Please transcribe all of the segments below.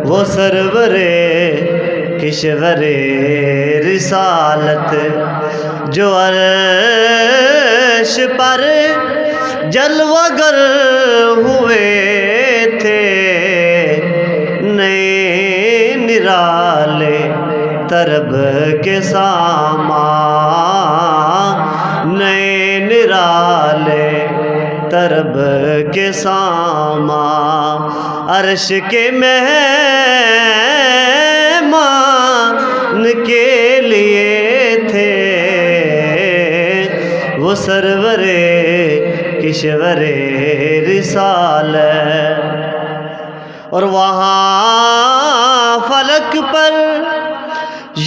وہ سرور کشور رسالت جو عرش پر جلوہ گر ہوئے تھے، نئے نرالے طرب کے سامان، نئے نرالے طرب کے سامان، عرش کے مہمان کے لیے تھے، وہ سرور کشور رسالت۔ اور وہاں فلک پر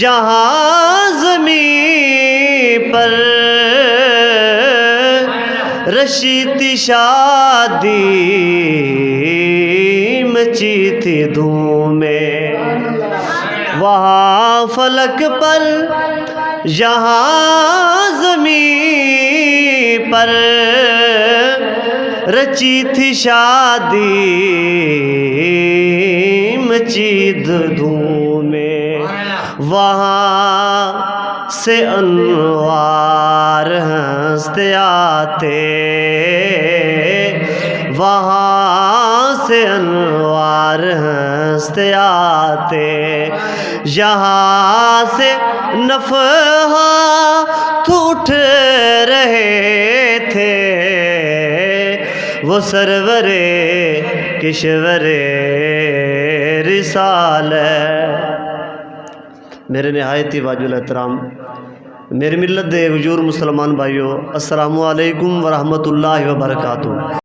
یہاں زمین پر رشی تھی شادی مچی تھی دھومیں، وہاں فلک پر یہاں زمین پر رچی تھی شادی مچی دھومیں، وہاں سے انوار ہنستے آتے، وہاں سے انوار ہنستے آتے، یہاں سے نفحات اٹھ رہے تھے، وہ سرور کشور رسالت۔ میرے نہایت ہی واجب الاحترام میری ملت دے حضور مسلمان بھائیو، السلام علیکم ورحمۃ اللہ وبرکاتہ۔